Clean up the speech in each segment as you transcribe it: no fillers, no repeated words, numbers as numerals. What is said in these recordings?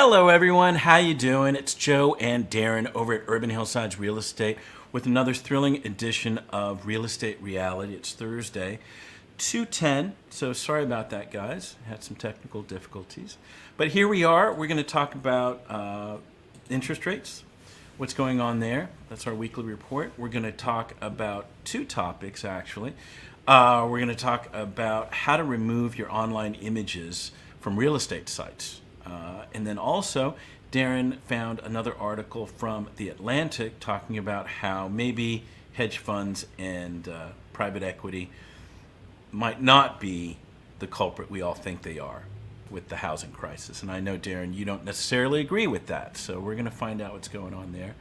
Hello everyone, how you doing? It's Joe and Darren over at Urban Hillsides Real Estate with another thrilling edition of Real Estate Reality. It's Thursday, 2:10, so sorry about that, guys. Had some technical difficulties. But here we are. We're going to talk about interest rates, what's going on there. That's our weekly report. We're going to talk about two topics, actually. We're going to talk about how to remove your online images from real estate sites. And then also, Darren found another article from The Atlantic talking about how maybe hedge funds and private equity might not be the culprit we all think they are with the housing crisis. And I know, Darren, you don't necessarily agree with that. So we're going to find out what's going on there.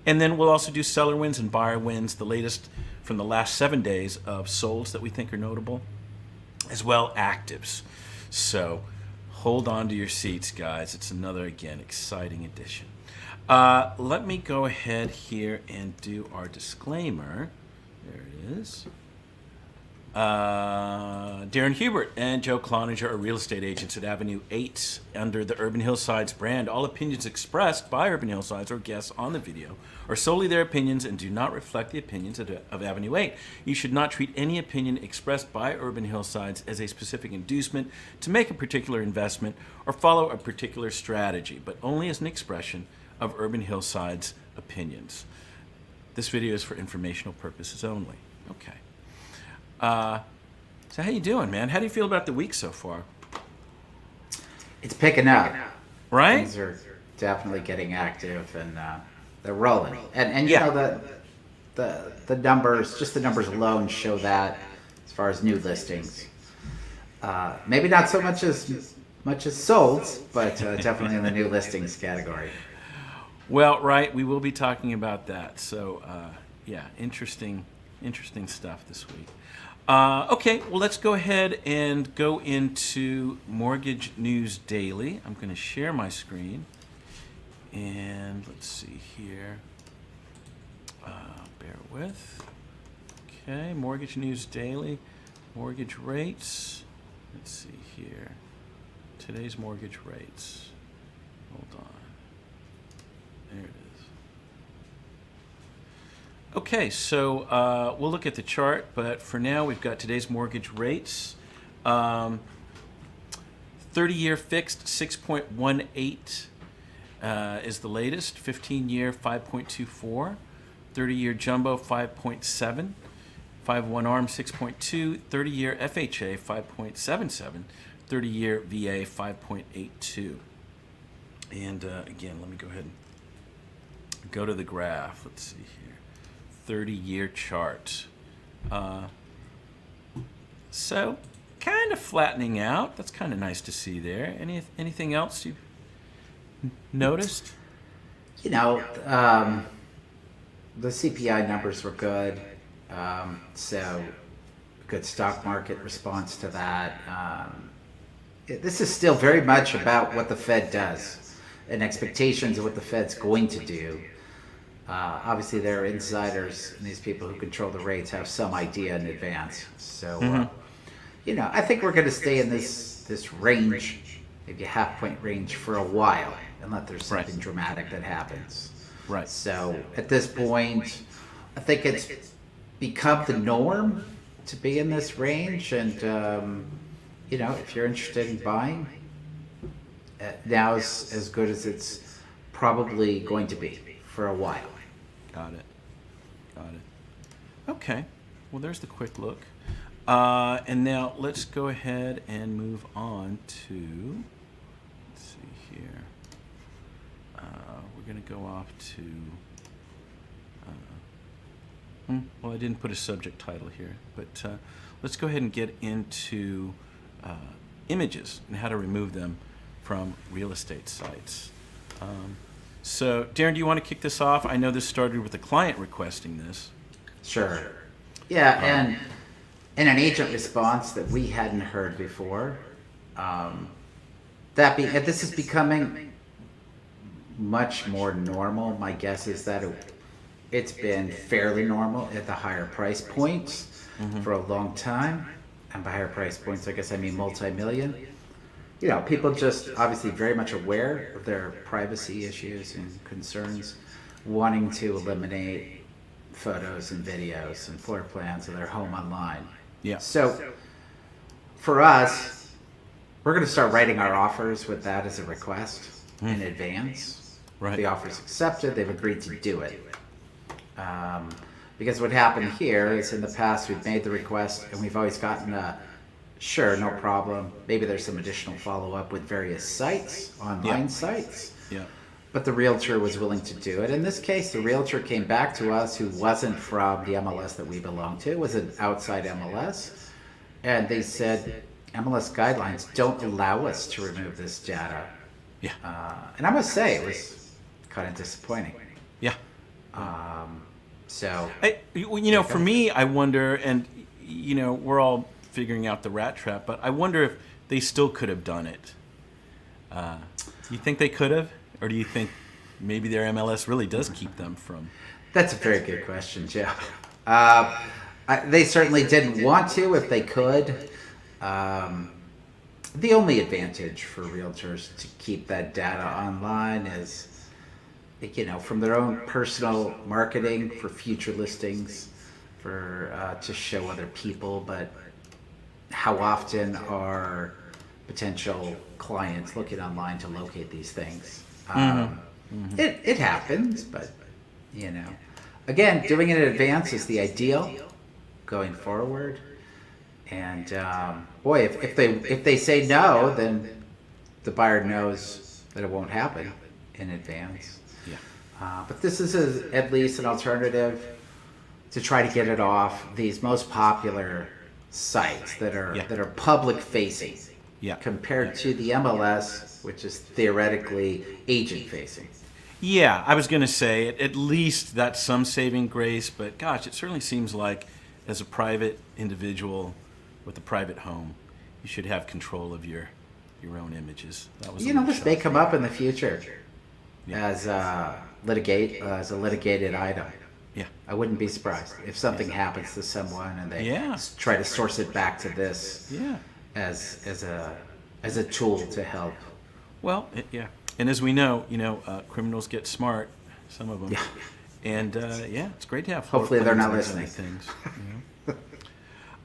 And then we'll also do seller wins and buyer wins, the latest from the last 7 days of solds that we think are notable, as well actives. So hold on to your seats, guys. It's another, again, exciting edition. Let me go ahead here and do our disclaimer. There it is. Darren Hubert and Joe Cloninger are real estate agents at Avenue 8 under the Urban Hillsides brand. All opinions expressed by Urban Hillsides or guests on the video are solely their opinions and do not reflect the opinions of Avenue 8. You should not treat any opinion expressed by Urban Hillsides as a specific inducement to make a particular investment or follow a particular strategy, but only as an expression of Urban Hillsides opinions. This video is for informational purposes only. Okay. So how you doing, man? How do you feel about the week so far? It's picking up. Right? Things are definitely getting active and they're rolling. And you Yeah. know the numbers, just the numbers alone show that as far as new listings. Maybe not so much as solds, but definitely in the new listings category. Well, right. We will be talking about that. So, yeah, interesting stuff this week. Okay, well, let's go ahead and go into Mortgage News Daily. I'm going to share my screen. And let's see here. Bear with. Okay, Mortgage News Daily. Mortgage rates. Let's see here. Today's mortgage rates. Hold on. There it is. Okay, so we'll look at the chart, but for now we've got today's mortgage rates. 30-year fixed 6.18 is the latest. 15-year 5.24. 30-year jumbo 5.7. 5/1 ARM 6.2. 30-year FHA 5.77. 30-year VA 5.82. And again, let me go ahead and go to the graph. Let's see here. 30-year chart. So kind of flattening out. That's kind of nice to see there. Anything else you've noticed? You know, the CPI numbers were good. So good stock market response to that. This is still very much about what the Fed does and expectations of what the Fed's going to do. Obviously, there are insiders, and these people who control the rates have some idea in advance. So, you know, I think we're going to stay in this range, maybe a half-point range for a while, unless there's something dramatic that happens. Right. So, at this point, I think it's become the norm to be in this range. And, you know, if you're interested in buying, now is as good as it's probably going to be for a while. Got it. Okay. Well, there's the quick look. And now let's go ahead and move on to, let's see here. We're going to go off to, well, I didn't put a subject title here, but let's go ahead and get into images and how to remove them from real estate sites. So, Darren, do you want to kick this off? I know this started with a client requesting this. Sure. Yeah, and an agent response that we hadn't heard before. This is becoming much more normal. My guess is that it's been fairly normal at the higher price points for a long time. And by higher price points, I guess I mean multi-million. people just obviously very much aware of their privacy issues and concerns, wanting to eliminate photos and videos and floor plans of their home online. Yeah. So for us, we're going to start writing our offers with that as a request in advance. Right. The offer's accepted, they've agreed to do it. Because what happened here is in the past we've made the request and we've always gotten a sure, no problem. Maybe there's some additional follow-up with various sites, online sites. Yeah. But the realtor was willing to do it. In this case, the realtor came back to us who wasn't from the MLS that we belong to. It was an outside MLS. And they said, MLS guidelines don't allow us to remove this data. Yeah. And I must say, it was kind of disappointing. Yeah. So, for me, I wonder, and we're all figuring out the rat trap, but I wonder if they still could have done it. You think they could have, or do you think maybe their MLS really does keep them from? that's a very good question, Joe. They certainly didn't want to if they could. The only advantage for realtors to keep that data online is, from their own personal marketing for future listings, for to show other people. But how often are potential clients looking online to locate these things? It happens, but again, doing it in advance is the ideal going forward. And boy, if they say no, then the buyer knows that it won't happen in advance. Yeah. But this is at least an alternative to try to get it off these most popular sites that are public facing. Yeah. Compared to the MLS, which is theoretically agent facing. Yeah, I was going to say at least that's some saving grace, but gosh, it certainly seems like as a private individual with a private home, you should have control of your own images. That was This may come up in the future as a litigated item. Yeah. I wouldn't be surprised if something happens to someone and they try to source it back to this as a tool to help. Well, and as we know, criminals get smart, some of them. Yeah. And it's great to have. Hopefully they're not listening. Things.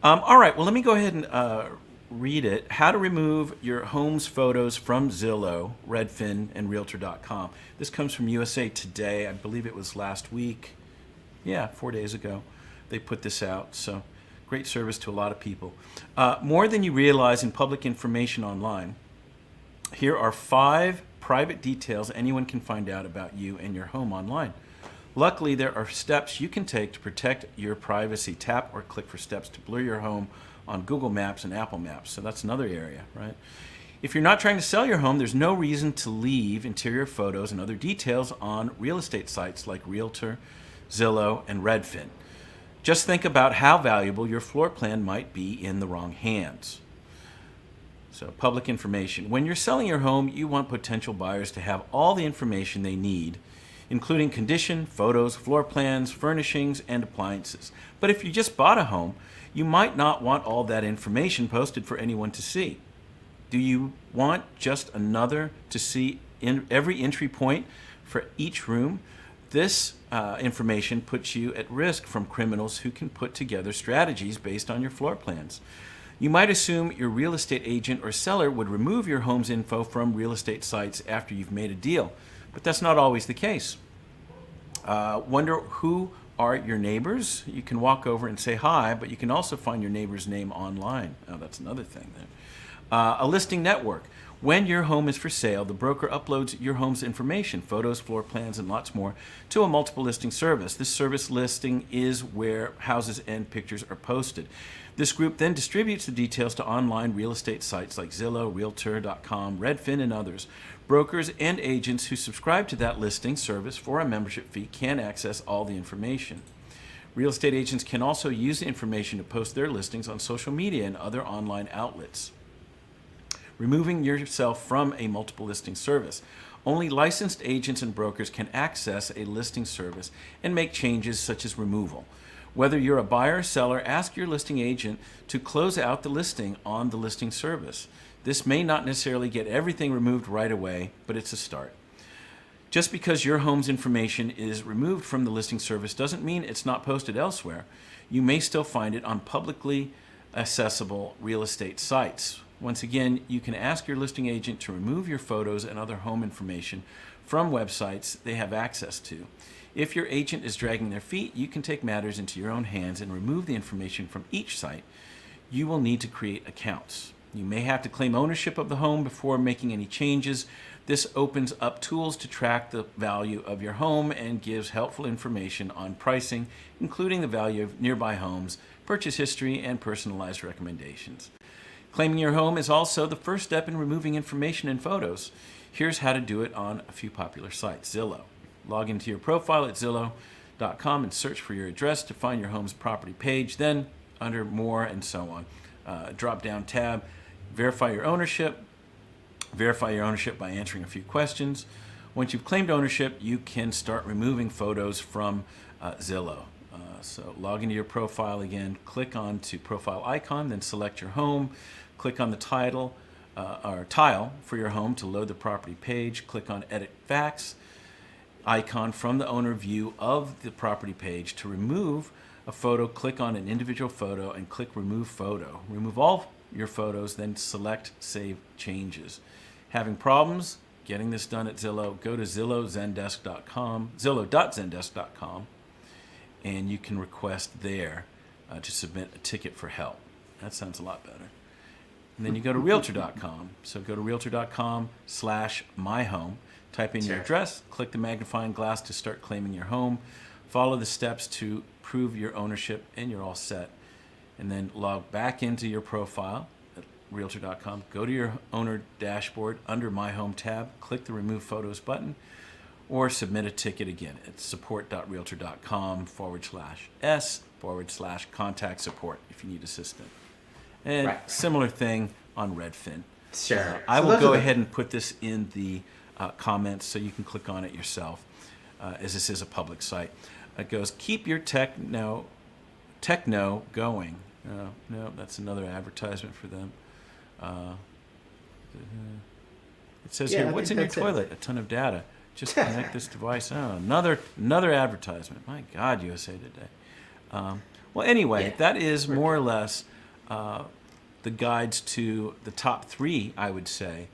All right. Well, let me go ahead and read it. How to remove your home's photos from Zillow, Redfin, and Realtor.com. This comes from USA Today. I believe it was last week. 4 days ago. They put this out. So great service to a lot of people. More than you realize in public information online. Here are 5 private details anyone can find out about you and your home online. Luckily, there are steps you can take to protect your privacy. Tap or click for steps to blur your home on Google Maps and Apple Maps. So that's another area, right? If you're not trying to sell your home, there's no reason to leave interior photos and other details on real estate sites like Realtor, Zillow, and Redfin. Just think about how valuable your floor plan might be in the wrong hands. So, public information. When you're selling your home, you want potential buyers to have all the information they need, including condition, photos, floor plans, furnishings, and appliances. But if you just bought a home, you might not want all that information posted for anyone to see. Do you want just another to see in every entry point for each room? This information puts you at risk from criminals who can put together strategies based on your floor plans. You might assume your real estate agent or seller would remove your home's info from real estate sites after you've made a deal, but that's not always the case. Wonder who are your neighbors? You can walk over and say hi, but you can also find your neighbor's name online. Oh, that's another thing there. A listing network. When your home is for sale, the broker uploads your home's information, photos, floor plans, and lots more, to a multiple listing service. This service listing is where houses and pictures are posted. This group then distributes the details to online real estate sites like Zillow, Realtor.com, Redfin, and others. Brokers and agents who subscribe to that listing service for a membership fee can access all the information. Real estate agents can also use the information to post their listings on social media and other online outlets. Removing yourself from a multiple listing service. Only licensed agents and brokers can access a listing service and make changes such as removal. Whether you're a buyer or seller, ask your listing agent to close out the listing on the listing service. This may not necessarily get everything removed right away, but it's a start. Just because your home's information is removed from the listing service doesn't mean it's not posted elsewhere. You may still find it on publicly accessible real estate sites. Once again, you can ask your listing agent to remove your photos and other home information from websites they have access to. If your agent is dragging their feet, you can take matters into your own hands and remove the information from each site. You will need to create accounts. You may have to claim ownership of the home before making any changes. This opens up tools to track the value of your home and gives helpful information on pricing, including the value of nearby homes, purchase history, and personalized recommendations. Claiming your home is also the first step in removing information and photos. Here's how to do it on a few popular sites. Zillow. Log into your profile at Zillow.com and search for your address to find your home's property page. Then, under More and so on, drop-down tab, verify your ownership. Verify your ownership by answering a few questions. Once you've claimed ownership, you can start removing photos from Zillow. So log into your profile again, click on to profile icon, then select your home. Click on the title or tile for your home to load the property page. Click on edit facts icon from the owner view of the property page. To remove a photo, click on an individual photo and click remove photo. Remove all your photos, then select save changes. Having problems getting this done at Zillow, go to zillowzendesk.com, zillow.zendesk.com, and you can request there to submit a ticket for help. That sounds a lot better. And then you go to realtor.com. So go to realtor.com/myhome, type in your address, click the magnifying glass to start claiming your home, follow the steps to prove your ownership, and you're all set. And then log back into your profile at realtor.com, go to your owner dashboard under My Home tab, click the Remove Photos button, or submit a ticket again at support.realtor.com/s/contact support if you need assistance. And similar thing on Redfin. Sure. I will go ahead and put this in the comments so you can click on it yourself, as this is a public site. It goes, keep your techno going. No, that's another advertisement for them. It says here, what's in your toilet? A ton of data. Just connect this device. Oh, another advertisement. My God, USA Today. Well, anyway, that is more or less the guides to the top 3, I would say,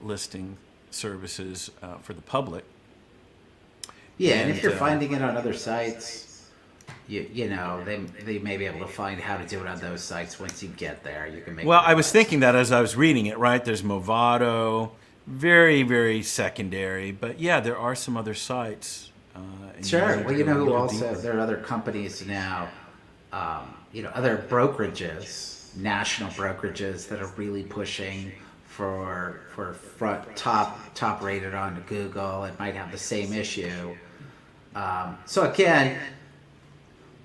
listing services for the public. Yeah, and if you're finding it on other sites, you know, they may be able to find how to do it on those sites once you get there. You can make. Well, I was thinking that as I was reading it, right? There's Movado, very, very secondary, but yeah, there are some other sites. Sure. Well, you know who also, there are other companies now, other brokerages, national brokerages that are really pushing for top rated on Google. It might have the same issue. So again,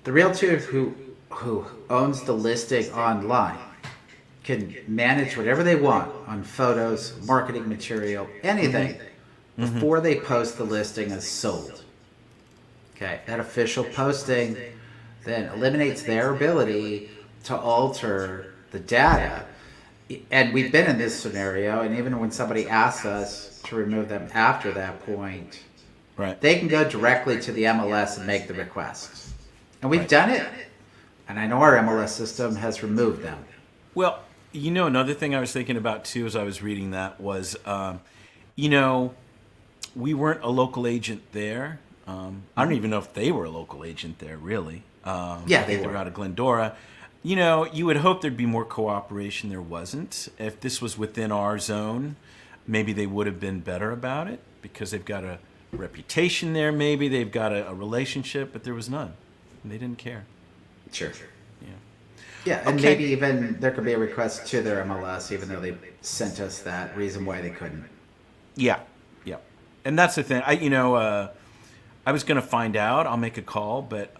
the realtor who owns the listing online can manage whatever they want on photos, marketing material, anything before they post the listing as sold. Okay, that official posting then eliminates their ability to alter the data. And we've been in this scenario, and even when somebody asks us to remove them after that point, they can go directly to the MLS and make the request. And we've done it, and I know our MLS system has removed them. Well, another thing I was thinking about, too, as I was reading that was, we weren't a local agent there. I don't even know if they were a local agent there, really. They were out of Glendora. You would hope there'd be more cooperation. There wasn't. If this was within our zone, maybe they would have been better about it because they've got a reputation there, maybe. They've got a relationship, but there was none. And they didn't care. Sure. Yeah. Yeah, and maybe even there could be a request to their MLS, even though they sent us that reason why they couldn't. Yeah. And that's the thing. I was going to find out. I'll make a call, but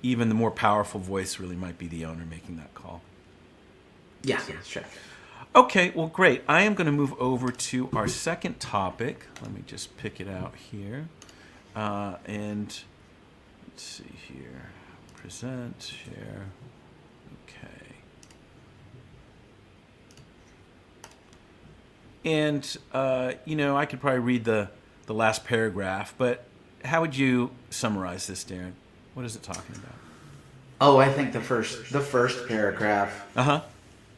even the more powerful voice really might be the owner making that call. Yeah, sure. Okay, well, great. I am going to move over to our second topic. Let me just pick it out here. And let's see here. Present, share. Okay. And, I could probably read the last paragraph, but how would you summarize this, Darren? What is it talking about? Oh, I think the first paragraph Uh-huh.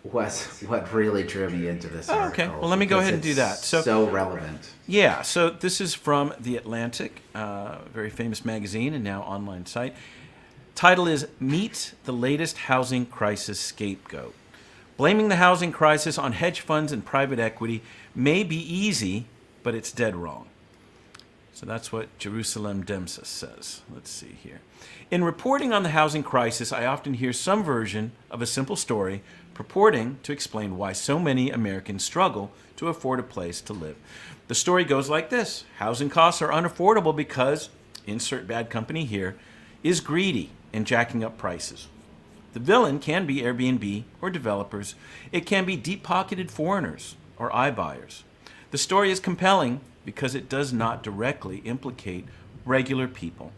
was what really drew me into this Oh, article. okay. Well, let me go because ahead and do that. it's So, so relevant. yeah, so this is from The Atlantic, very famous magazine and now online site. Title is Meet the Latest Housing Crisis Scapegoat. Blaming the housing crisis on hedge funds and private equity may be easy, but it's dead wrong. So that's what Jerusalem Demsis says. Let's see here. In reporting on the housing crisis, I often hear some version of a simple story purporting to explain why so many Americans struggle to afford a place to live. The story goes like this. Housing costs are unaffordable because, insert bad company here, is greedy and jacking up prices. The villain can be Airbnb or developers. It can be deep-pocketed foreigners or iBuyers. The story is compelling because it does not directly implicate regular people,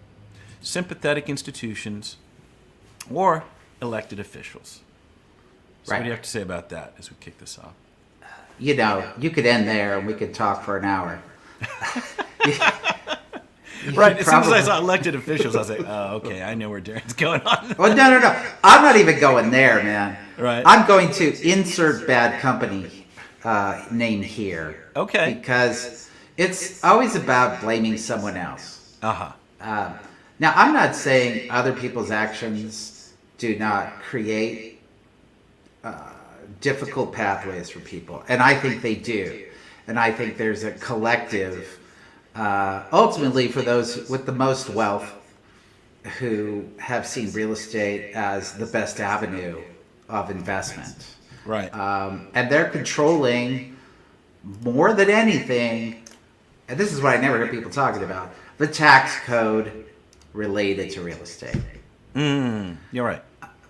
sympathetic institutions, or elected officials. So Right. what do you have to say about that as we kick this off? You could end there and we could talk for an hour. Right, as soon as I Probably- saw elected officials, I was like, oh, okay, I know where Darren's going on. Well, no. I'm not even going there, man. Right. I'm going to insert bad company name here. Okay. Because it's always about blaming someone else. Uh-huh. Now, I'm not saying other people's actions do not create difficult pathways for people, and I think they do. And I think there's a collective, ultimately for those with the most wealth who have seen real estate as the best avenue of investment. Right. And they're controlling more than anything, and this is what I never hear people talking about, the tax code related to real estate. You're right.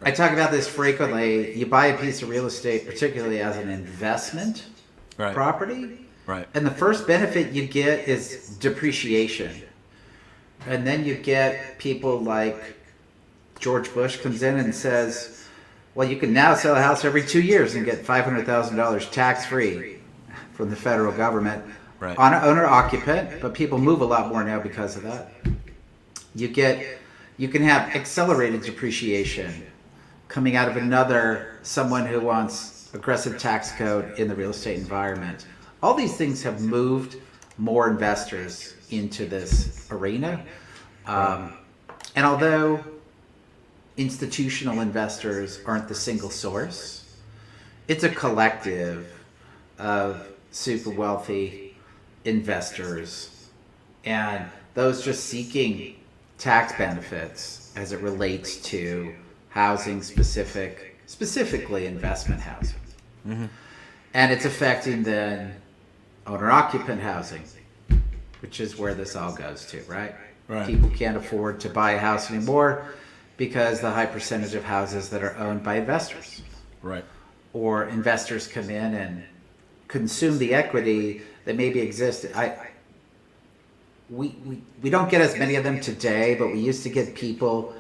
I talk about this frequently. You buy a piece of real estate, particularly as an investment Right. property, Right. and the first benefit you get is depreciation. And then you get people like George Bush comes in and says, well, you can now sell a house every 2 years and get $500,000 tax-free from the federal government Right. on an owner-occupant, but people move a lot more now because of that. You can have accelerated depreciation coming out of someone who wants aggressive tax code in the real estate environment. All these things have moved more investors into this arena. And although institutional investors aren't the single source, it's a collective of super wealthy investors and those just seeking tax benefits as it relates to housing specifically investment housing. Mm-hmm. And it's affecting then owner-occupant housing, which is where this all goes to, right? Right. People can't afford to buy a house anymore because the high percentage of houses that are owned by investors. Right. Or investors come in and consume the equity that maybe existed. We don't get as many of them today, but we used to get people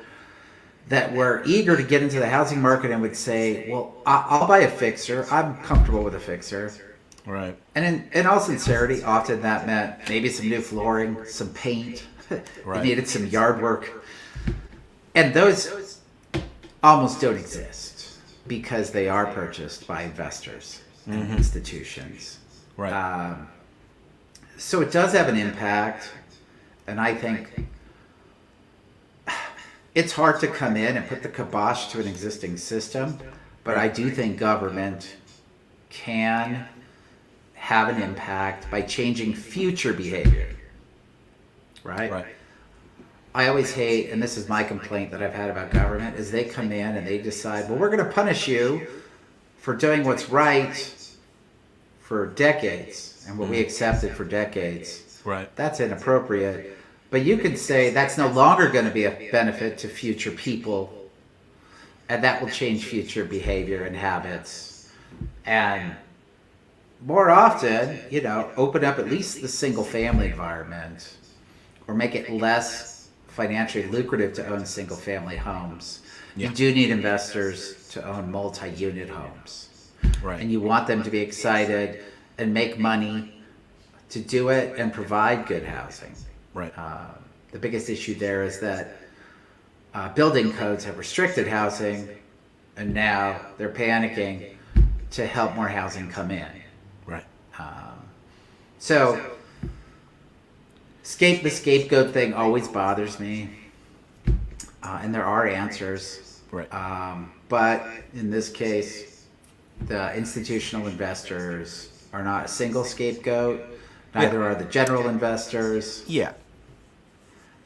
that were eager to get into the housing market and would say, well, I'll buy a fixer. I'm comfortable with a fixer. Right. And in all sincerity, often that meant maybe some new flooring, some paint. Right. You needed some yard work. And those almost don't exist because they are purchased by investors and institutions. Right. So it does have an impact. And I think it's hard to come in and put the kibosh to an existing system. But I do think government can have an impact by changing future behavior. Right? I always hate, and this is my complaint that I've had about government, is they come in and they decide, well, we're going to punish you for doing what's right for decades and what we accepted for decades. Right. That's inappropriate. But you could say that's no longer going to be a benefit to future people, and that will change future behavior and habits. And more often, open up at least the single family environment or make it less financially lucrative to own single family homes. Yeah. You do need investors to own multi-unit homes. Right. And you want them to be excited and make money to do it and provide good housing. Right. The biggest issue there is that building codes have restricted housing, and now they're panicking to help more housing come in. Right. So, the scapegoat thing always bothers me, and there are answers. Right. But in this case, the institutional investors are not a single scapegoat. Neither are the general investors. Yeah.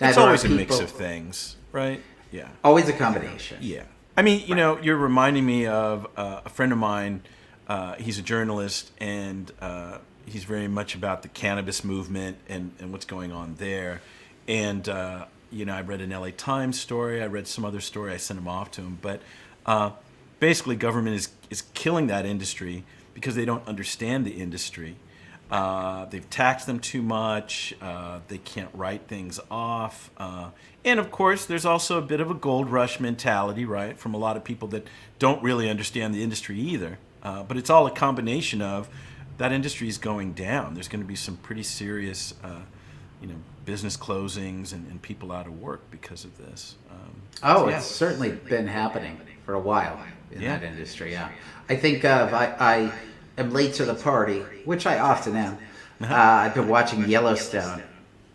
Neither It's always are a mix people- of things, right? Yeah. Always a combination. Yeah. I mean, you're reminding me of a friend of mine. He's a journalist, and he's very much about the cannabis movement and what's going on there. And, I read an LA Times story. I read some other story. I sent him off to him. But basically, government is killing that industry because they don't understand the industry. They've taxed them too much. They can't write things off. And of course, there's also a bit of a gold rush mentality, right, from a lot of people that don't really understand the industry either. But it's all a combination of that industry is going down. There's going to be some pretty serious, business closings and people out of work because of this. It's certainly been happening for a while in Yeah. that industry. Yeah, I think I am late to the party, which I often am. I've been watching Yellowstone.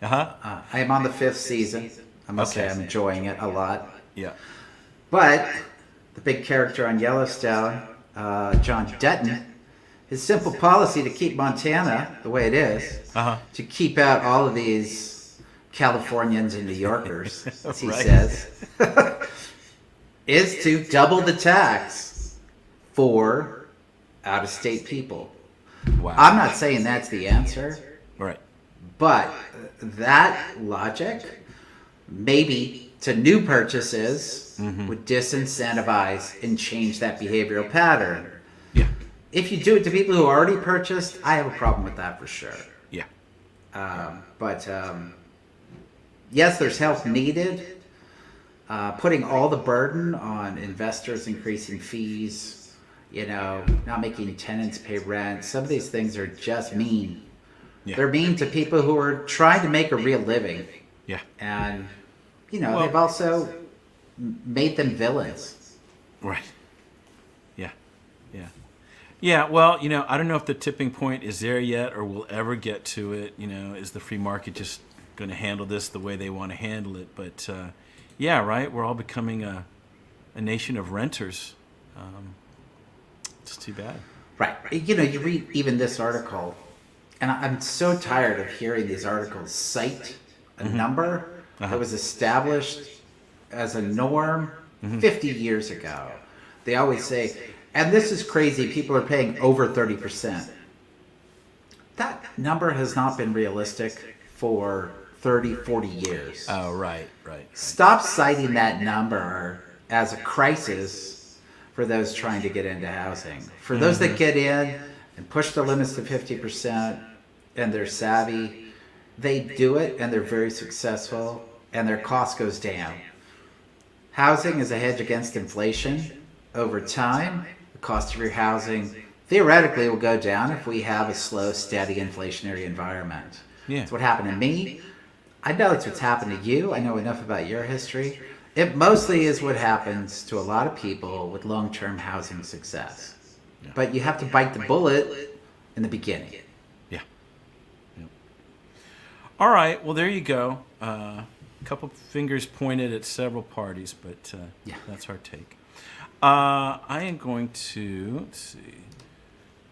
I am on the 5th season. I must say Okay. I'm enjoying it a lot. Yeah. But the big character on Yellowstone, John Dutton, his simple policy to keep Montana the way it is, to keep out all of these Californians and New Yorkers, as he Right. says, is to double the tax for out-of-state people. Wow. I'm not saying that's the answer, Right. but that logic, maybe to new purchases, would disincentivize and change that behavioral pattern. Yeah. If you do it to people who already purchased, I have a problem with that for sure. Yeah. But yes, there's help needed. Putting all the burden on investors, increasing fees, not making tenants pay rent. Some of these things are just mean. Yeah. They're mean to people who are trying to make a real living. Yeah. And, Well- they've also made them villains. Right. Yeah. Yeah. Yeah. Well, I don't know if the tipping point is there yet or we'll ever get to it. Is the free market just going to handle this the way they want to handle it? But yeah, right. We're all becoming a nation of renters. It's too bad. Right. You read even this article, and I'm so tired of hearing these articles cite a number that was established as a norm 50 years ago. They always say, and this is crazy, people are paying over 30%. That number has not been realistic for 30, 40 years. Oh, right. Stop citing that number as a crisis for those trying to get into housing. For those that get in and push the limits to 50% and they're savvy, they do it and they're very successful and their cost goes down. Housing is a hedge against inflation. Over time, the cost of your housing theoretically will go down if we have a slow, steady inflationary environment. Yeah. That's what happened to me. I know it's what's happened to you. I know enough about your history. It mostly is what happens to a lot of people with long-term housing success. Yeah. But you have to bite the bullet in the beginning. Yeah. All right. Well, there you go. A couple fingers pointed at several parties, but that's our take. I am going to,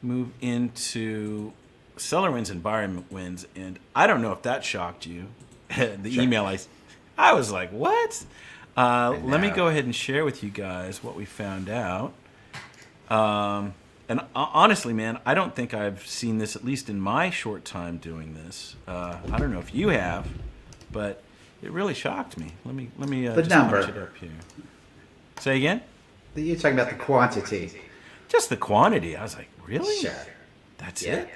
move into seller wins and buyer wins, and I don't know if that shocked you. The Sure. email I was like, what? Let me know. go ahead and share with you guys what we found out. And honestly, man, I don't think I've seen this, at least in my short time doing this. I don't know if you have, but it really shocked me. Let me The just number. punch it up here. Say again? You're talking about the quantity. Just the quantity. I was like, really? Sure. That's Yeah.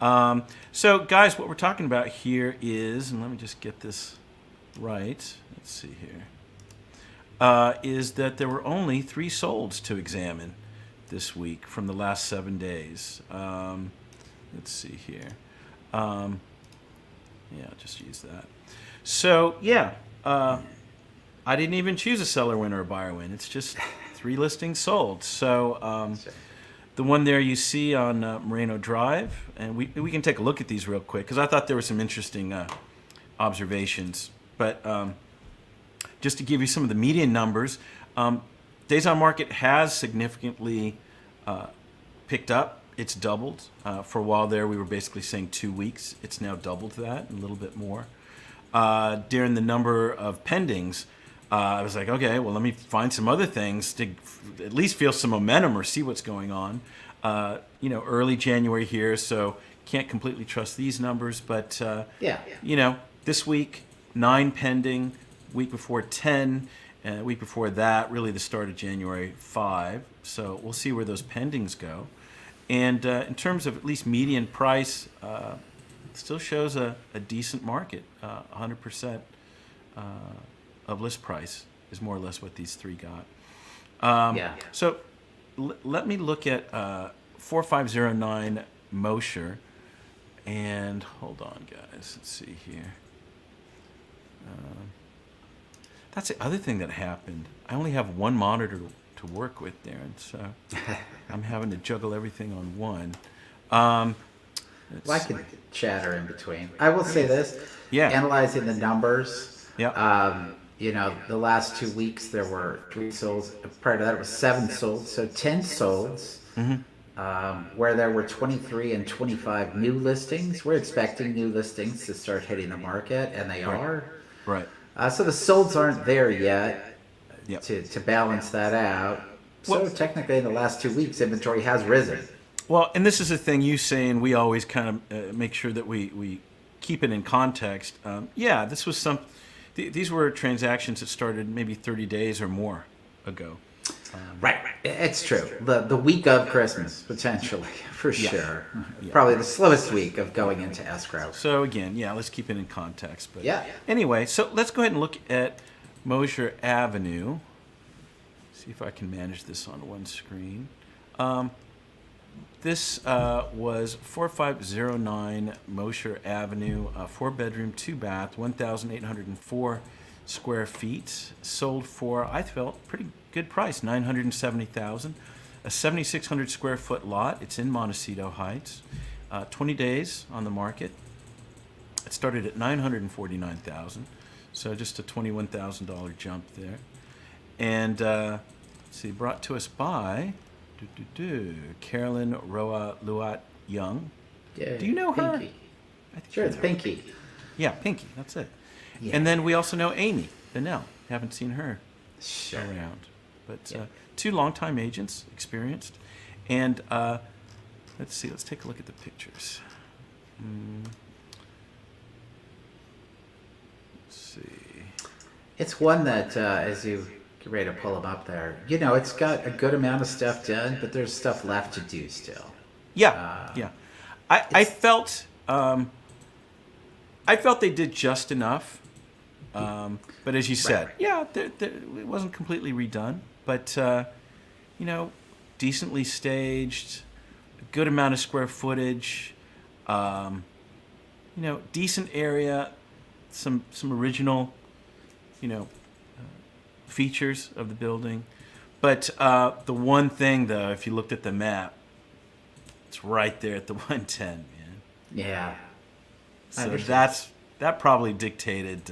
it? So, guys, what we're talking about here is, and let me just get this right. Let's see here. Is that there were only 3 solds to examine this week from the last 7 days. let's see here. Yeah, just use that. So yeah, I didn't even choose a seller win or a buyer win. It's just 3 listings sold. So the one there you see on Moreno Drive, and we can take a look at these real quick because I thought there were some interesting observations. But just to give you some of the median numbers, days on market has significantly picked up. It's doubled. For a while there, we were basically saying 2 weeks. It's now doubled that, and a little bit more. During the number of pendings, I was like, okay, well, let me find some other things to at least feel some momentum or see what's going on. Early January here, so can't completely trust these numbers, but this week 9 pending, week before 10, week before that, really the start of January 5. So we'll see where those pendings go. And in terms of at least median price, it still shows a decent market. 100% of list price is more or less what these 3 got. So let me look at 4509 Mosher. And hold on, guys. Let's see here. That's the other thing that happened. I only have one monitor to work with, Darren, so I'm having to juggle everything on one. Well, I can chatter in between. I will say this. Yeah. Analyzing the numbers. Yeah. The last 2 weeks there were 3 solds. Prior to that, it was 7 solds. So 10 solds. Where there were 23 and 25 new listings. We're expecting new listings to start hitting the market, and they are. Right. So the solds aren't there yet Yep. to balance that out. So Well- technically, in the last 2 weeks, inventory has risen. Well, and this is the thing you say, and we always kind of make sure that we keep it in context. This was these were transactions that started maybe 30 days or more ago. Right. It's true. The week of Christmas, potentially, for sure. Yeah. Probably the slowest week of going into escrow. So again, let's keep it in context. But Yeah. anyway, so let's go ahead and look at Mosher Avenue. See if I can manage this on one screen. This was 4509 Mosher Avenue, 4-bedroom, 2-bath, 1,804 square feet. Sold for, I felt, pretty good price, $970,000. A 7,600 square foot lot. It's in Montecito Heights. 20 days on the market. It started at $949,000, so just a $21,000 jump there. And let's see, brought to us by Carolyn Roa Luat Young. Yeah, Do you know her? Pinky. I think Sure, you it's know her. Pinky. Yeah, Pinky. That's it. Yeah. And then we also know Amy Bennell. Haven't seen her Sure. around, but 2 longtime agents, experienced. And let's see. Let's take a look at the pictures. Let's see. It's one that, as you get ready to pull them up there, it's got a good amount of stuff done, but there's stuff left to do still. Yeah, yeah. I felt they did just enough. But as you said, it wasn't completely redone, but decently staged, a good amount of square footage, decent area, some original, features of the building. But the one thing, though, if you looked at the map, it's right there at the 110, man. Yeah. So that probably dictated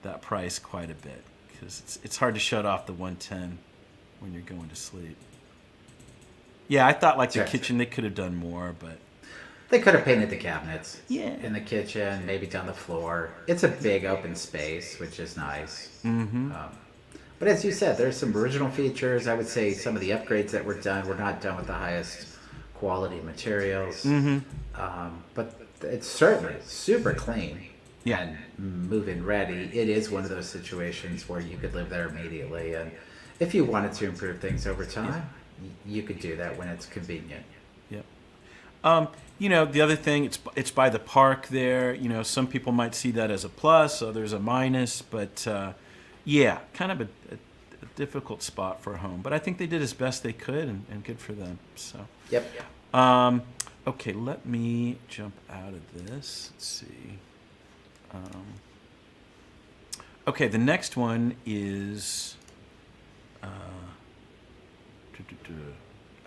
that price quite a bit, because it's hard to shut off the 110 when you're going to sleep. Yeah, I thought like the Sure. kitchen, they could have done more, but They could have painted the cabinets Yeah. in the kitchen, maybe done the floor. It's a big open space, which is nice. But as you said, there's some original features. I would say some of the upgrades that were done were not done with the highest quality materials. But it's certainly super clean Yeah. and move-in ready. It is one of those situations where you could live there immediately. And if you wanted to improve things over time, you could do that when it's convenient. Yep. The other thing, it's by the park there. Some people might see that as a plus, others a minus, but kind of a difficult spot for a home. But I think they did as best they could, and good for them. So. Yep. Okay, let me jump out of this. Let's see. Okay, the next one is.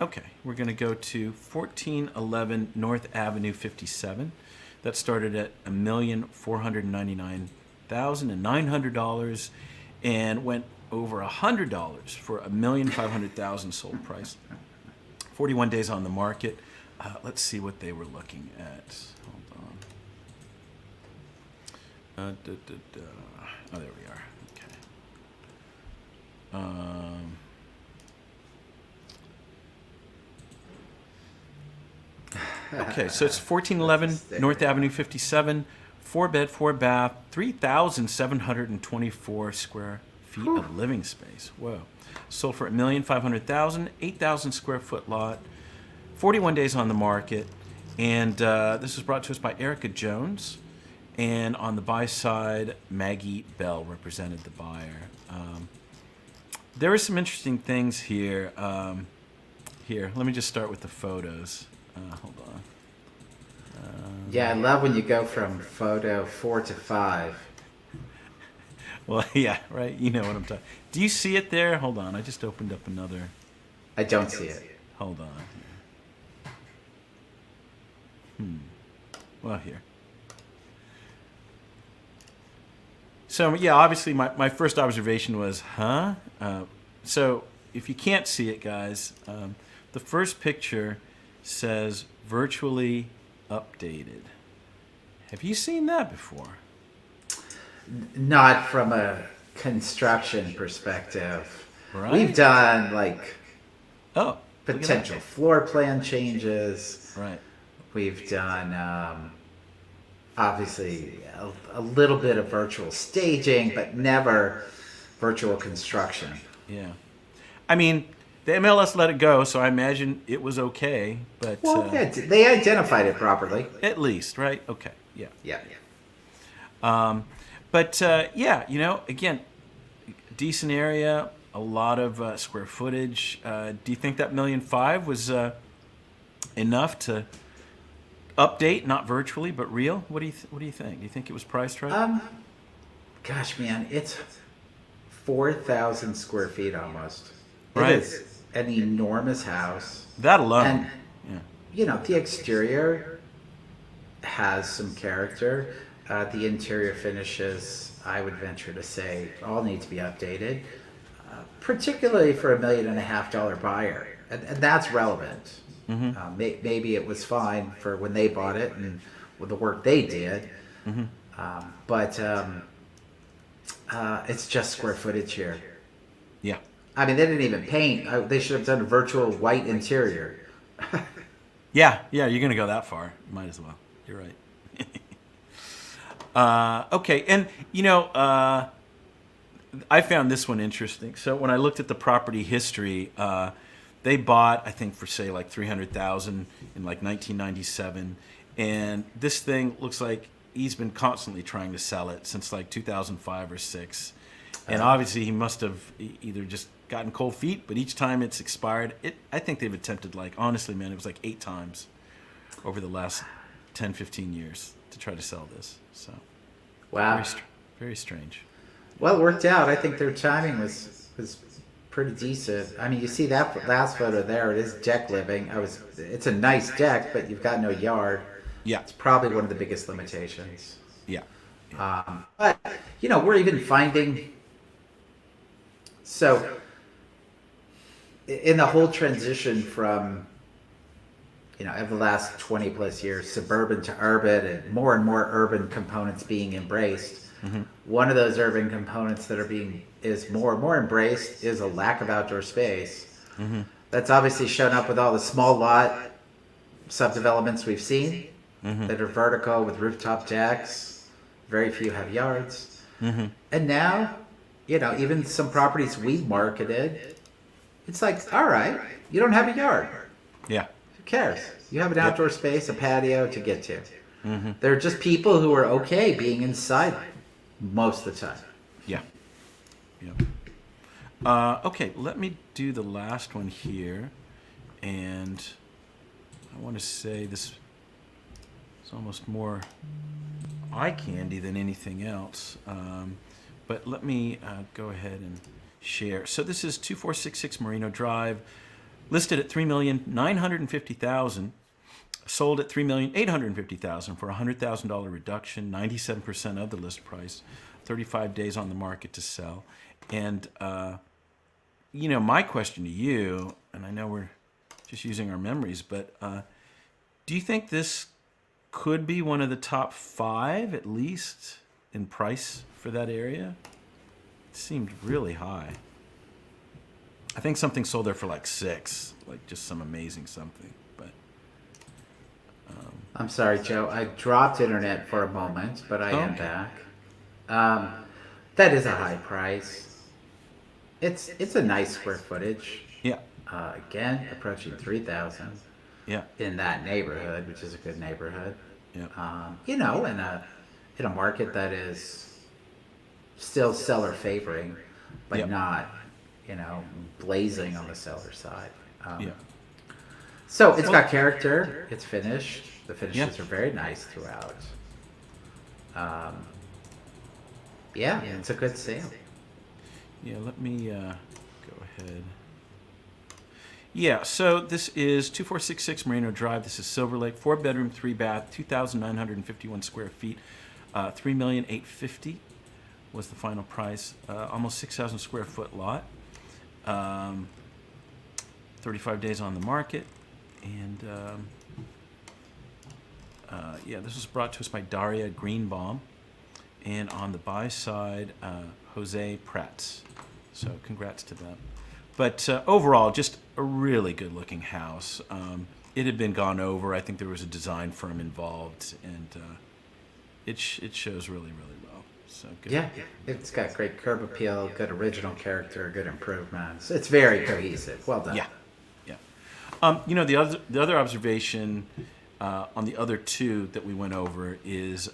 Okay, we're going to go to 1411 North Avenue 57. That started at $1,499,900 and went over $100 for $1,500,000 sold price. 41 days on the market. Let's see what they were looking at. Hold on. Oh, there we are. Okay. Okay, so it's 1411 North Avenue 57, 4-bed, 4-bath, 3,724 square feet of living space. Whoa. Sold for $1,500,000, 8,000 square foot lot, 41 days on the market. And this was brought to us by Erica Jones. And on the buy side, Maggie Bell represented the buyer. There were some interesting things here. Here, let me just start with the photos. Hold on. Yeah, I love when you go from photo 4 to 5. Well, yeah, right. You know what I'm talking. Do you see it there? Hold on. I just opened up another. I don't see it. Hold on. Well, here. So, yeah, obviously my first observation was, huh? So, if you can't see it, guys, the first picture says virtually updated. Have you seen that before? Not from a construction perspective. Right. We've done like Oh, potential floor plan changes. right. We've done obviously a little bit of virtual staging, but never virtual construction. Yeah. I mean, the MLS let it go, so I imagine it was okay, but Well, yeah, they identified it properly. at least, right? Okay. Yeah. Yeah. But yeah, you know, again, decent area, a lot of square footage. Do you think that $1.5 million was enough to update, not virtually, but real? What do you think? Do you think it was priced right? Gosh, man, it's 4,000 square feet almost. Right. It is an enormous house. That alone. And, Yeah. you know, the exterior has some character. The interior finishes, I would venture to say, all need to be updated, particularly for $1.5 million buyer. And that's relevant. Mm-hmm. Maybe it was fine for when they bought it and with the work they did. Mm-hmm. But it's just square footage here. Yeah. I mean, they didn't even paint. They should have done a virtual white interior. Yeah, you're going to go that far. Might as well. You're right. Okay, and, you know, I found this one interesting. So when I looked at the property history, they bought, I think, for, say, like $300,000 in, like, 1997. And this thing looks like he's been constantly trying to sell it since, like, 2005 or 6. And obviously he must have either just gotten cold feet, but each time it's expired, I think they've attempted, like, honestly, man, it was like 8 times over the last 10, 15 years to try to sell this. So, Wow. very strange. Well, it worked out. I think their timing was pretty decent. I mean, you see that last photo there. It is deck living. It's a nice deck, but you've got no yard. Yeah. It's probably one of the biggest limitations. Yeah. But, you know, we're even finding... So, in the whole transition from, you know, over the last 20 plus years, suburban to urban and more urban components being embraced, one of those urban components that is more and more embraced is a lack of outdoor space. That's obviously shown up with all the small lot subdevelopments we've seen that are vertical with rooftop decks. Very few have yards. And now, you know, even some properties we've marketed, it's like, all right, you don't have a yard. Yeah. Who cares? You have an outdoor space, a patio to get to. There are just people who are okay being inside most of the time. Yeah. Okay, let me do the last one here. And I want to say this is almost more eye candy than anything else. But let me go ahead and share. So this is 2466 Merino Drive, listed at $3,950,000, sold at $3,850,000 for a $100,000 reduction, 97% of the list price, 35 days on the market to sell. And my question to you, and I know we're just using our memories, but do you think this could be one of the top 5, at least, in price for that area? It seemed really high. I think something sold there for like 6, like just some amazing something. But I'm sorry, Joe. I dropped internet for a moment, but I am back. That is a high price. It's a nice square footage. yeah, Again, approaching 3,000 yeah, in that neighborhood, which is a good neighborhood. yeah, In a market that is still seller favoring, but Yeah. not, blazing on the seller side. yeah. So it's got character. It's finished. The finishes Yeah. are very nice throughout. Yeah, it's a good sale. Yeah, let me go ahead. Yeah, so this is 2466 Merino Drive. This is Silver Lake, 4-bedroom, 3-bath, 2,951 square feet, $3,850,000 was the final price. Almost 6,000 square foot lot. 35 days on the market, and this was brought to us by Daria Greenbaum, and on the buy side, Jose Prats. So congrats to them. But overall, just a really good-looking house. It had been gone over. I think there was a design firm involved, and it shows really, really well. So good. Yeah, it's got great curb appeal, good original character, good improvements. It's very cohesive. Well done. Yeah, yeah. The other observation on the other two that we went over is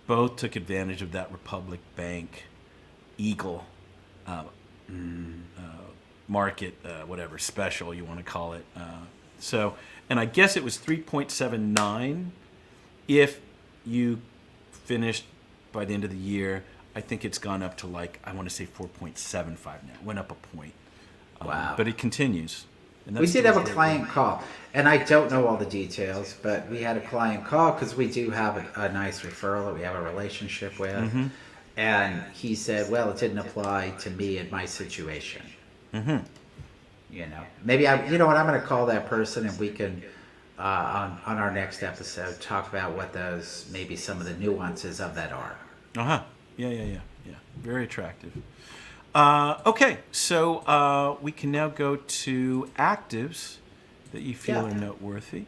both took advantage of that Republic Bank Eagle market, whatever special you want to call it. And I guess it was 3.79 if you finished by the end of the year. I think it's gone up to I want to say 4.75 now. It went up a point. Wow. But it continues. And We that's did the have a great client thing. call, and I don't know all the details, but we had a client call because we do have a nice referral that we have a relationship with. Mm-hmm. And he said, well, it didn't apply to me in my situation. Mm-hmm. Maybe you know what, I'm going to call that person, and we can, on our next episode, talk about what maybe some of the nuances of that are. Uh-huh. Yeah. Very attractive. Okay, so we can now go to actives that you feel Yeah. are noteworthy.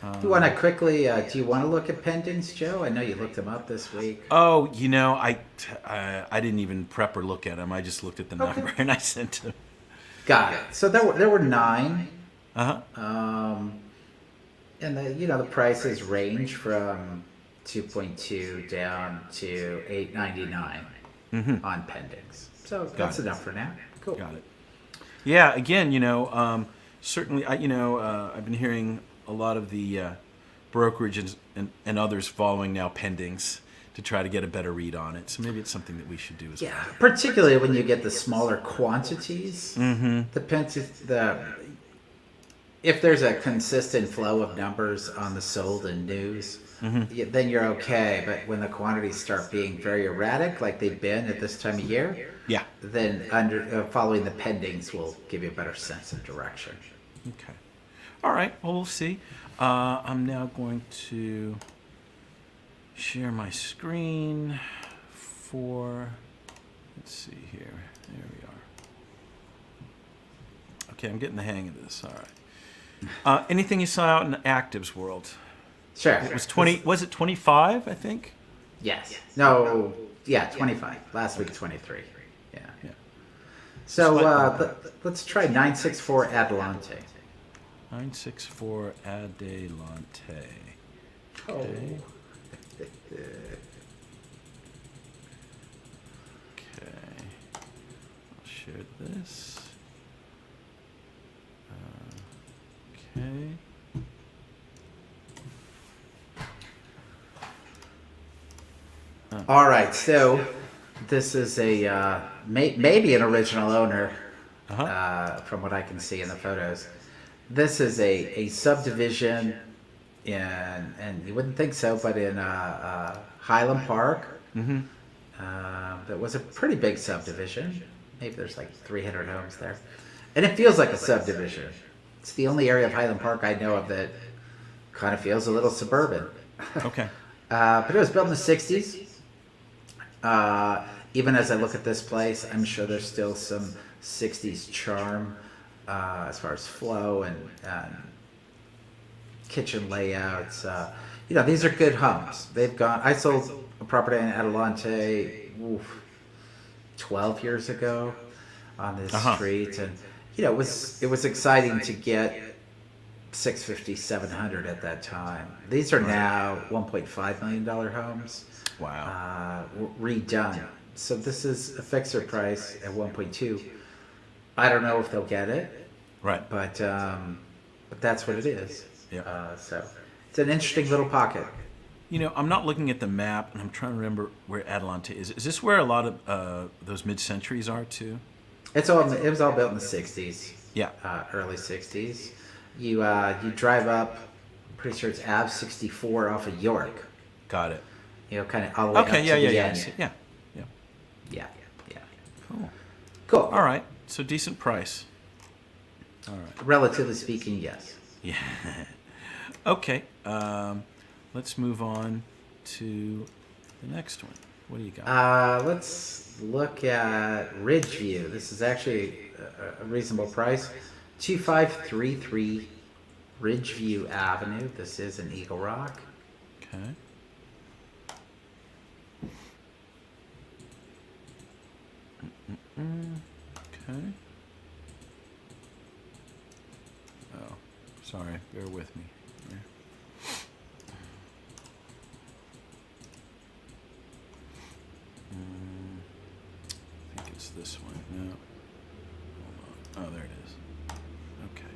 Do you want to quickly, do you want to look at pendings, Joe? I know you looked them up this week. Oh, I didn't even prep or look at them. I just looked at the Okay. number and I sent them. Got it. So there were 9. Uh-huh. And the prices range from 2.2 down to 8.99 on pendings. So that's it. enough for now. Cool. Got it. Yeah, again, certainly, I've been hearing a lot of the brokerages and others following now pendings to try to get a better read on it. So maybe it's something that we should do as well. Yeah, particularly when you get the smaller quantities. Mm-hmm. If there's a consistent flow of numbers on the sold and news, then you're okay. But when the quantities start being very erratic, like they've been at this time of year, Yeah. then following the pendings will give you a better sense of direction. Okay. All right. Well, we'll see. I'm now going to share my screen for. Let's see here. There we are. Okay, I'm getting the hang of this. All right. Anything you saw out in the actives world? Sure. It was 20. Was it 25? I think. Yes. No. Yeah. 25. Last week 23. Yeah. Yeah. So let's try 964 Adelante. 964 Adelante. Okay. Okay. I'll share this. Okay. All right, so this is a maybe an original owner, from what I can see in the photos. This is a subdivision in, and you wouldn't think so, but in Highland Park. That was a pretty big subdivision. Maybe there's like 300 homes there, and it feels like a subdivision. It's the only area of Highland Park I know of that kind of feels a little suburban. Okay. But it was built in the 60s. Even as I look at this place, I'm sure there's still some 60s charm as far as flow and kitchen layouts. These are good homes. They've gone. I sold a property in Adelante 12 years ago on this street, and it was exciting to get 650, 700 at that time. These are now $1.5 million homes. Wow. Redone. So this is a fixer price at 1.2. I don't know if they'll get it, Right. but that's what it is. Yeah. So it's an interesting little pocket. I'm not looking at the map, and I'm trying to remember where Adelante is. Is this where a lot of those mid-centuries are, too? It was all built in the 60s. Yeah. Early 60s. You drive up, I'm pretty sure it's Ave 64 off of York. Got it. Kind of all the way up Okay, to yeah, the yeah, end. yeah. Yeah. Cool. Cool. All right. So decent price. All right. Relatively speaking, yes. Yeah. Okay. Let's move on to the next one. What do you got? Let's look at Ridgeview. This is actually a reasonable price. 2533 Ridgeview Avenue. This is in Eagle Rock. Okay. Okay. Oh, sorry. Bear with me. Here. I think it's this one. No. Hold on. Oh, there it is. Okay.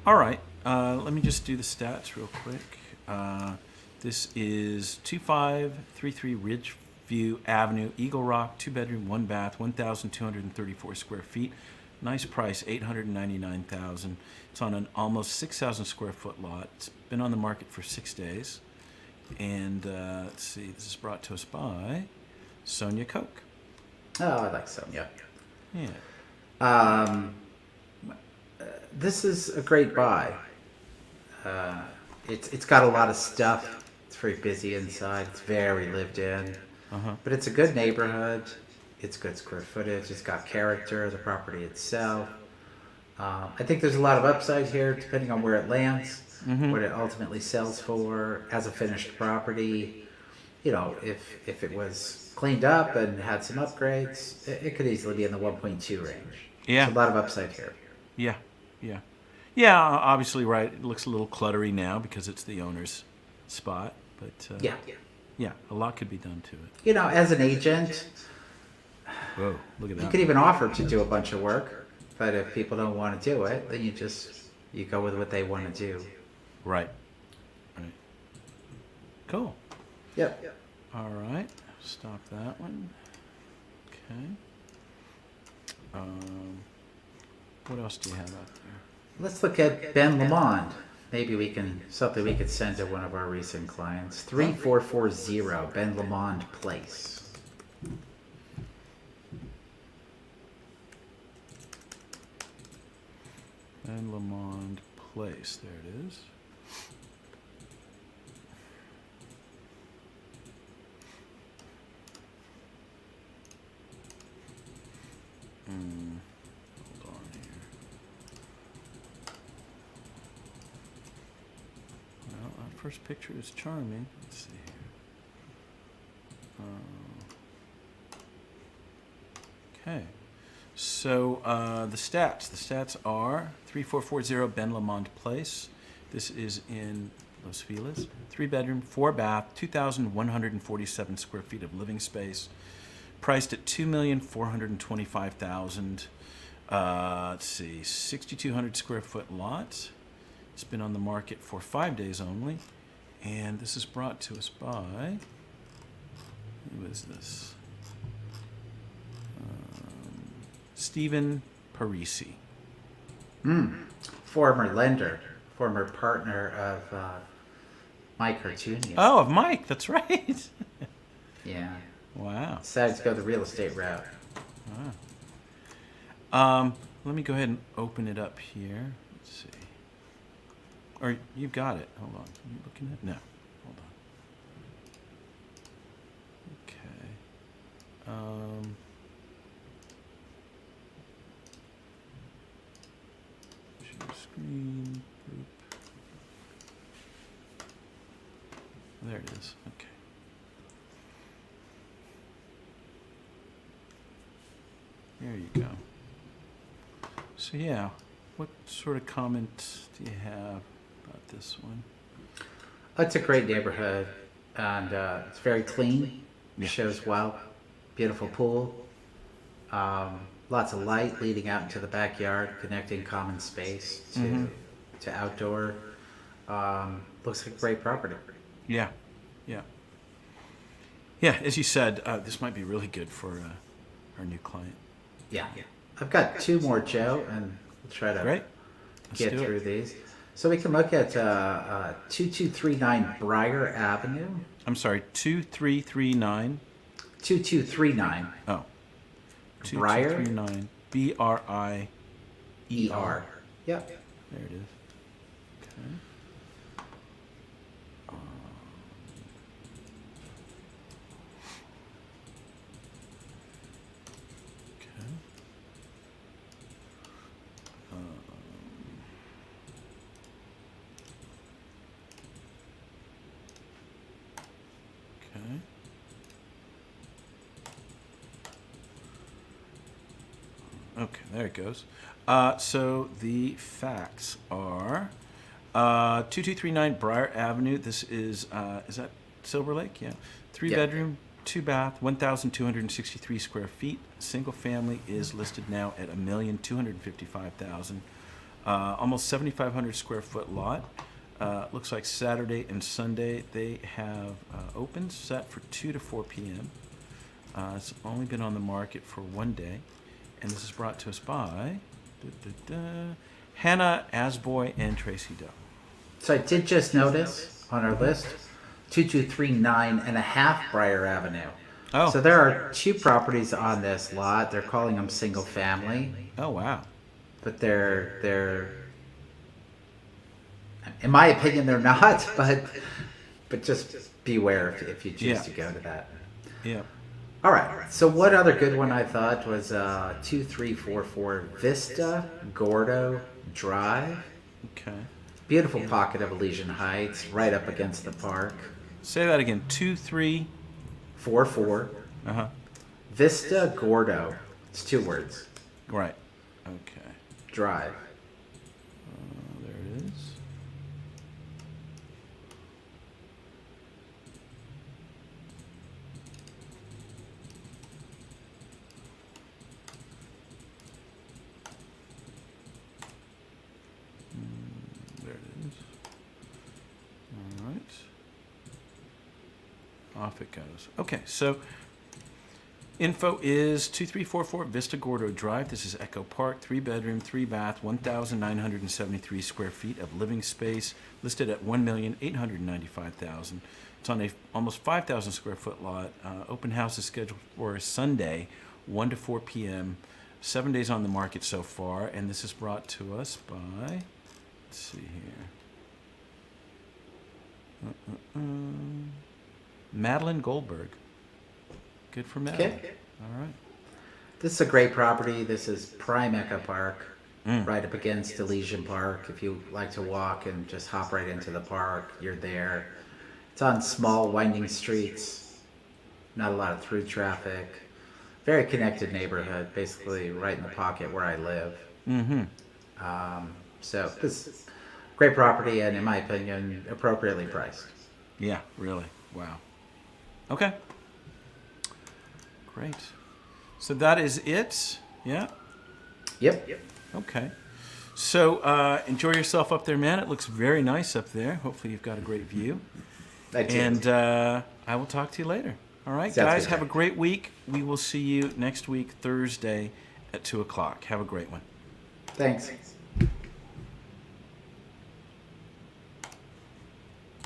All right. Let me just do the stats real quick. This is 2533 Ridgeview Avenue, Eagle Rock, 2-bedroom, 1-bath, 1,234 square feet. Nice price, $899,000. It's on an almost 6,000 square foot lot. It's been on the market for 6 days. And let's see, this is brought to us by Sonia Koch. Oh, I like Sonia. Yeah. This is a great buy. It's got a lot of stuff. It's very busy inside. It's very lived in. But it's a good neighborhood. It's good square footage. It's got character, the property itself. I think there's a lot of upside here, depending on where it lands, what it ultimately sells for as a finished property. If it was cleaned up and had some upgrades, it could easily be in the 1.2 range. Yeah. There's a lot of upside here. Yeah. Yeah, obviously, right. It looks a little cluttery now because it's the owner's spot. But yeah, a lot could be done to it. As an agent, Whoa, look at that. you could even offer to do a bunch of work, but if people don't want to do it, then you go with what they want to do. Right. Cool. Yep. All right. Stop that one. Okay. What else do you have out there? Let's look at Ben Lamond. Maybe something we could send to one of our recent clients. 3440 Ben Lamond Place. Ben Lamond Place. There it is. Hold on here. Well, that first picture is charming. Let's see here. Okay. So the stats. The stats are 3440 Ben Lamond Place. This is in Los Feliz. 3-bedroom, 4-bath, 2,147 square feet of living space. Priced at $2,425,000. Let's see, 6,200 square foot lot. It's been on the market for 5 days only, and this is brought to us by Who is this? Stephen Parisi. Former lender, former partner of Mike Hartunian. Oh, of Mike. That's right. Yeah. Wow. Decided to go the real estate route. Let me go ahead and open it up here. Let's see. Or you've got it. Hold on. Are you looking at? No. Hold on. Okay. Share screen. Group. There it is. Okay. There you go. So yeah, what sort of comment do you have about this one? It's a great neighborhood, and it's very clean. Yeah. Shows well. Beautiful pool. Lots of light leading out into the backyard, connecting common space to outdoor. Looks like a great property. Yeah, yeah, yeah. As you said, this might be really good for our new client. Yeah. I've got two more, Joe, and we'll try to Great. Let's get do through it. these. So we can look at 2239 Briar Avenue. I'm sorry, 2339. 2239 Oh. Briar? 2239. BRIER. ER. Yep. There it is. Okay. Okay. Okay. Okay, there it goes. So the facts are 2239 Briar Avenue. This is that Silver Lake? Yeah. 3 Yeah. bedroom, 2 bath, 1,263 square feet. Single family is listed now at $1,255,000. Almost 7,500 square foot lot. Looks like Saturday and Sunday they have open set for 2 to 4 p.m. It's only been on the market for 1 day. And this is brought to us by Hannah Asboy and Tracy Doe. So I did just notice on our list 2239 and a half Briar Avenue. Oh. So there are two properties on this lot. They're calling them single family, Oh, wow. but they're in my opinion they're not, but just beware if you choose Yeah. to go to that. Yeah. All right. So what other good one I thought was 2344 Vista Gordo Drive. Okay. Beautiful pocket of Elysian Heights, right up against the park. Say that again. 2, 3. 44 Uh-huh. Vista Gordo. It's 2 words. Right. Okay. Drive. There it is. There it is. All right. Off it goes. Okay, so info is 2344 Vista Gordo Drive. This is Echo Park, 3 bedroom, 3 bath, 1,973 square feet of living space, listed at $1,895,000. It's on a almost 5,000 square foot lot. Open house is scheduled for Sunday, 1 to 4 p.m. 7 days on the market so far, and this is brought to us by, let's see here, Madeline Goldberg. Good for Madeline. Okay. All right. This is a great property. This is prime Echo Park, Mm. right up against Elysian Park. If you like to walk and just hop right into the park, you're there. It's on small, winding streets. Not a lot of through traffic. Very connected neighborhood, basically right in the pocket where I live. Mm-hmm. So this is great property and, in my opinion, appropriately priced. Yeah, really. Wow. Okay. Great. So that is it. Yeah. Yep. Okay. So enjoy yourself up there, man. It looks very nice up there. Hopefully you've got a great view. I do. And I will talk to you later. All right, Sounds guys, good, have a Jack. great week. We will see you next week, Thursday at 2 o'clock. Have a great one. Thanks.